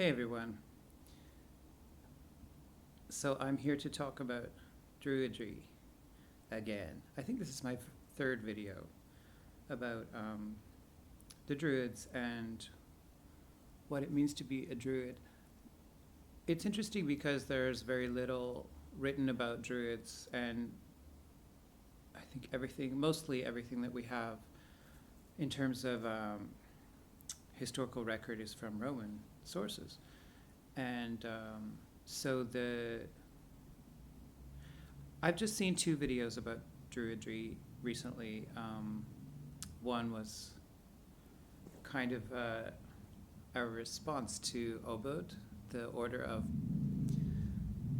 Hey everyone. So I'm here to talk about Druidry again. I think this is my third video about the Druids and what it means to be a Druid. It's interesting because there's very little written about Druids, and I think mostly everything that we have in terms of historical record is from Roman sources. And so I've just seen two videos about Druidry recently. One was kind of a response to OBOD, the Order of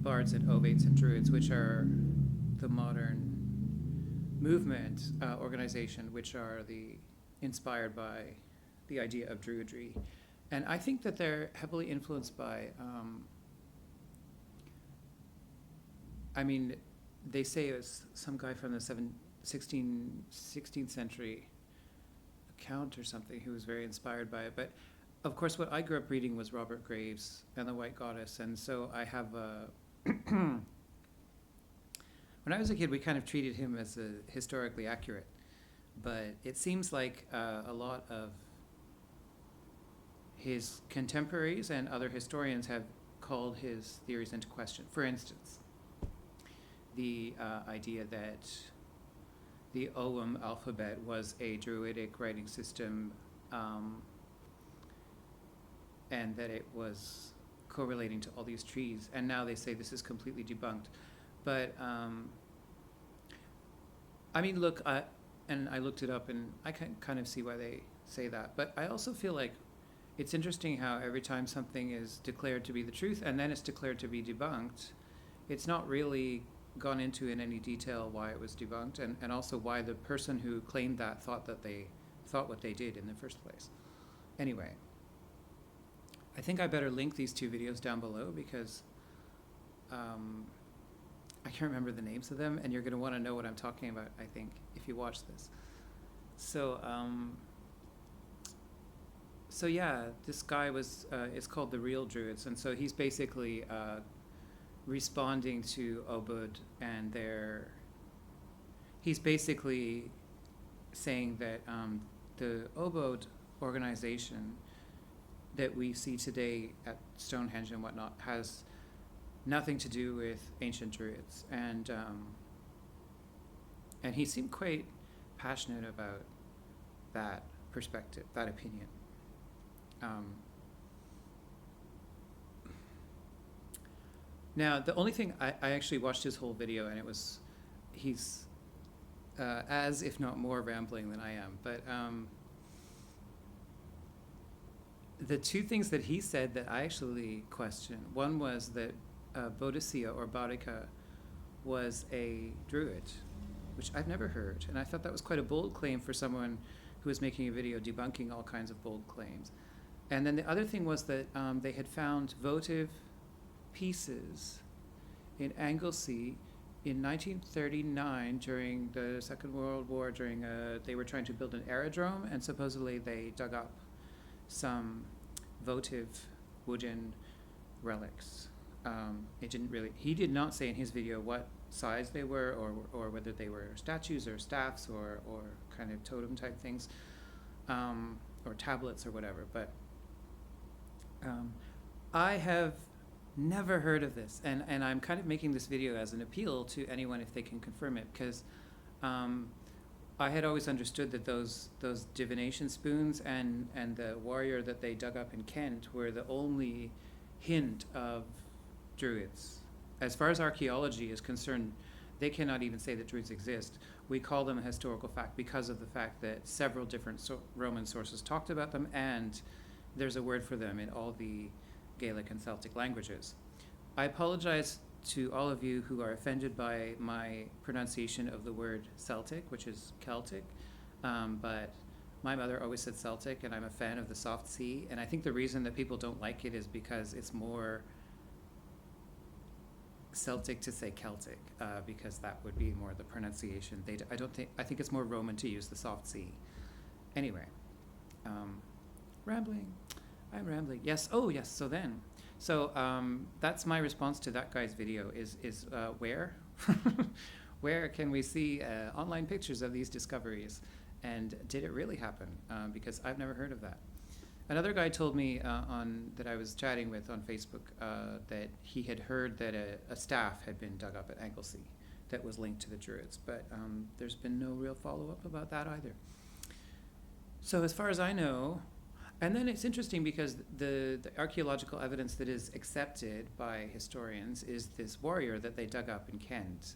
Bards and Obates and Druids, which are the modern movement organization, which are inspired by the idea of Druidry. And I think that they're heavily influenced by, they say it was some guy from the 16th century account or something who was very inspired by it. But of course, what I grew up reading was Robert Graves and the White Goddess. And so I have when I was a kid, we kind of treated him as historically accurate. But it seems like a lot of his contemporaries and other historians have called his theories into question. For instance, the idea that the Ogham alphabet was a Druidic writing system, and that it was correlating to all these trees. And now they say this is completely debunked. But look, and I looked it up, and I can kind of see why they say that. But I also feel like it's interesting how every time something is declared to be the truth and then it's declared to be debunked, it's not really gone into in any detail why it was debunked, and also why the person who claimed that thought what they did in the first place. Anyway, I think I better link these two videos down below because I can't remember the names of them, and you're going to want to know what I'm talking about, I think, if you watch this. So yeah, this guy is called the Real Druids, and so he's basically responding to OBOD, and he's basically saying that the OBOD organization that we see today at Stonehenge and whatnot has nothing to do with ancient Druids, and he seemed quite passionate about that perspective, that opinion. Now, the only thing, I actually watched his whole video, and he's as if not more rambling than I am, but the two things that he said that I actually questioned, one was that Boadicea or Boadicea was a druid, which I've never heard, and I thought that was quite a bold claim for someone who was making a video debunking all kinds of bold claims. And then the other thing was that they had found votive pieces in Anglesey in 1939 during the Second World War. They were trying to build an aerodrome, and supposedly they dug up some votive wooden relics. He did not say in his video what size they were, or whether they were statues or staffs or kind of totem type things, or tablets or whatever. But I have never heard of this, and I'm kind of making this video as an appeal to anyone if they can confirm it, because I had always understood that those divination spoons and the warrior that they dug up in Kent were the only hint of Druids. As far as archaeology is concerned, they cannot even say that Druids exist. We call them a historical fact because of the fact that several different Roman sources talked about them, and there's a word for them in all the Gaelic and Celtic languages. I apologize to all of you who are offended by my pronunciation of the word Celtic, which is Celtic, but my mother always said Celtic, and I'm a fan of the soft C, and I think the reason that people don't like it is because it's more Celtic to say Celtic, because that would be more the pronunciation. I think it's more Roman to use the soft C. Anyway, rambling. I'm rambling. Yes. Oh, yes. So that's my response to that guy's video. Is where, where can we see online pictures of these discoveries, and did it really happen? Because I've never heard of that. Another guy told me that I was chatting with on Facebook that he had heard that a staff had been dug up at Anglesey that was linked to the Druids, but there's been no real follow-up about that either. So as far as I know, and then it's interesting because the archaeological evidence that is accepted by historians is this warrior that they dug up in Kent.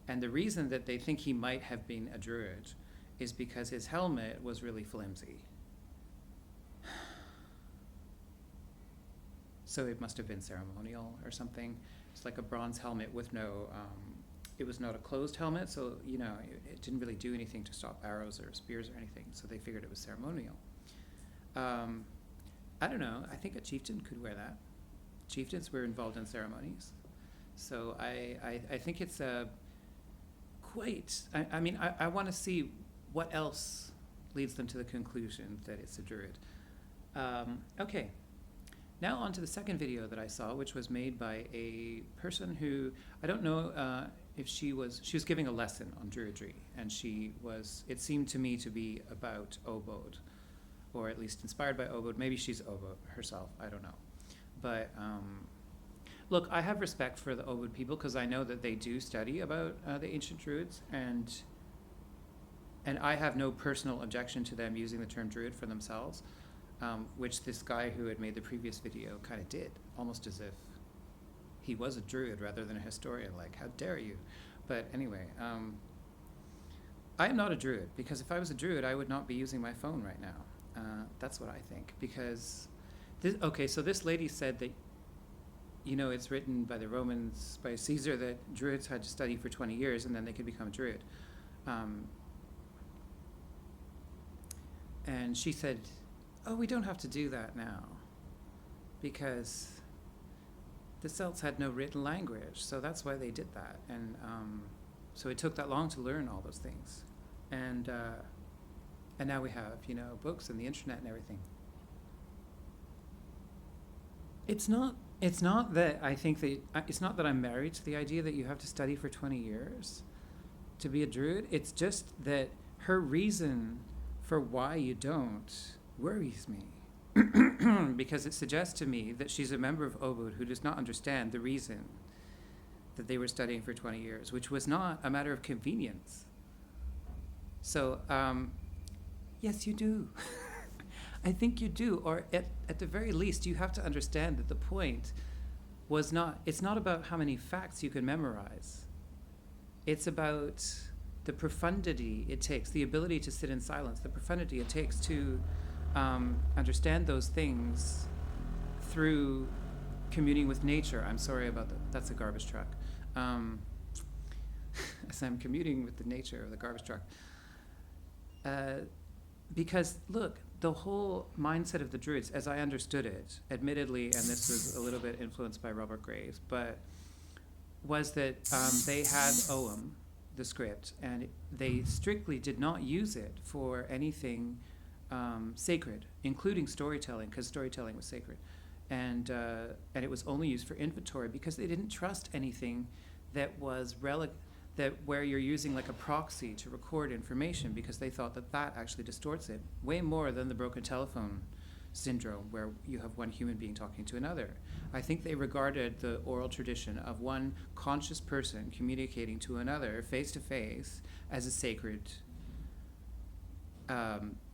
And the reason that they think he might have been a Druid is because his helmet was really flimsy. So it must have been ceremonial or something. It's like a bronze helmet with no, it was not a closed helmet, so it didn't really do anything to stop arrows or spears or anything, so they figured it was ceremonial. I don't know, I think a chieftain could wear that. Chieftains were involved in ceremonies. So I think it's I want to see what else leads them to the conclusion that it's a Druid. Okay. Now on to the second video that I saw, which was made by a person who, I don't know if she was giving a lesson on Druidry, and it seemed to me to be about OBOD, or at least inspired by OBOD. Maybe she's OBOD herself, I don't know. But look, I have respect for the OBOD people because I know that they do study about the ancient Druids, and I have no personal objection to them using the term Druid for themselves. Which this guy who had made the previous video kind of did, almost as if he was a Druid rather than a historian, like, how dare you? But anyway, I am not a Druid, because if I was a Druid, I would not be using my phone right now. That's what I think, because, so this lady said that, it's written by the Romans, by Caesar, that Druids had to study for 20 years and then they could become a Druid. And she said, oh, we don't have to do that now because the Celts had no written language, so that's why they did that. And so it took that long to learn all those things. And now we have, books and the internet and everything. It's not that I think that, it's not that I'm married to the idea that you have to study for 20 years to be a Druid. It's just that her reason for why you don't worries me because it suggests to me that she's a member of OBOD who does not understand the reason that they were studying for 20 years, which was not a matter of convenience. So, yes, you do. I think you do, or at the very least, you have to understand that the point was it's not about how many facts you can memorize. It's about the profundity it takes, the ability to sit in silence, the profundity it takes to understand those things through communing with nature. I'm sorry about that. That's a garbage truck. As I'm commuting with the nature of the garbage truck. Because, look, the whole mindset of the Druids, as I understood it, admittedly, and this was a little bit influenced by Robert Graves, but was that they had Ogham, the script, and they strictly did not use it for anything sacred, including storytelling, because storytelling was sacred, and it was only used for inventory because they didn't trust anything that was where you're using like a proxy to record information, because they thought that actually distorts it way more than the broken telephone syndrome, where you have one human being talking to another. I think they regarded the oral tradition of one conscious person communicating to another face to face as a sacred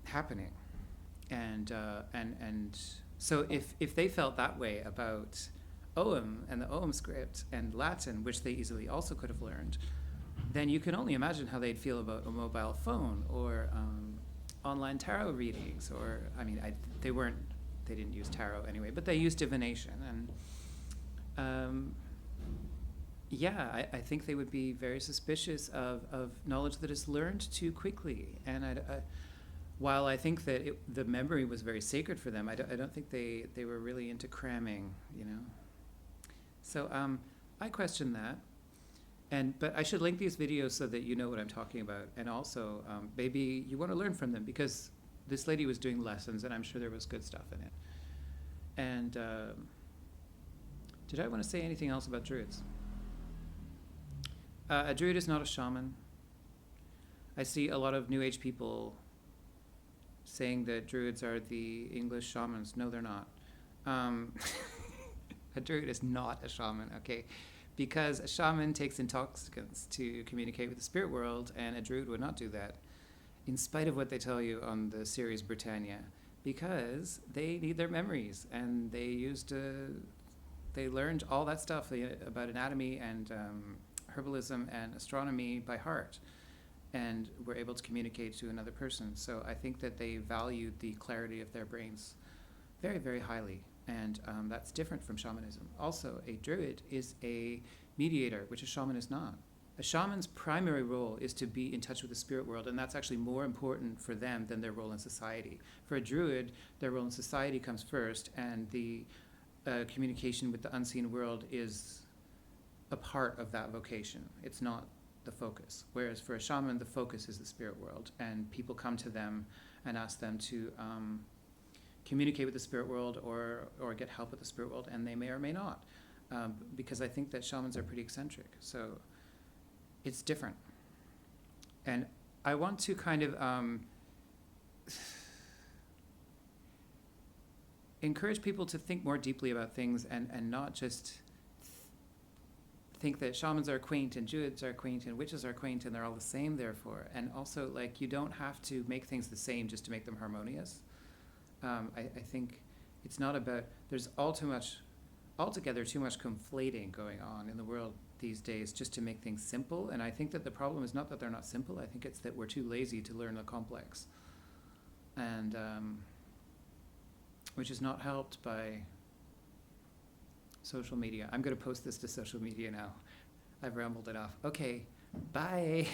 happening, and so if they felt that way about Ogham and the Ogham script and Latin, which they easily also could have learned, then you can only imagine how they'd feel about a mobile phone or online tarot readings, or they didn't use tarot anyway, but they used divination, and I think they would be very suspicious of knowledge that is learned too quickly. And while I think that the memory was very sacred for them, I don't think they were really into cramming, So I question that. But I should link these videos so that you know what I'm talking about. And also, maybe you want to learn from them, because this lady was doing lessons, and I'm sure there was good stuff in it. And did I want to say anything else about druids? A druid is not a shaman. I see a lot of New Age people saying that druids are the English shamans. No, they're not. A druid is not a shaman, okay? Because a shaman takes intoxicants to communicate with the spirit world, and a druid would not do that, in spite of what they tell you on the series Britannia, because they need their memories, and they learned all that stuff about anatomy and herbalism and astronomy by heart, and were able to communicate to another person. So I think that they valued the clarity of their brains very, very highly. And that's different from shamanism. Also, a druid is a mediator, which a shaman is not. A shaman's primary role is to be in touch with the spirit world, and that's actually more important for them than their role in society. For a druid, their role in society comes first, and the communication with the unseen world is a part of that vocation. It's not the focus. Whereas for a shaman, the focus is the spirit world, and people come to them and ask them to communicate with the spirit world or get help with the spirit world, and they may or may not, because I think that shamans are pretty eccentric. So it's different. And I want to kind of encourage people to think more deeply about things and not just think that shamans are quaint and druids are quaint and witches are quaint and they're all the same therefore. And also, like, you don't have to make things the same just to make them harmonious. I think it's not about, there's altogether too much conflating going on in the world these days just to make things simple. And I think that the problem is not that they're not simple. I think it's that we're too lazy to learn the complex. And which is not helped by social media. I'm going to post this to social media now. I've rambled it off. Okay, bye.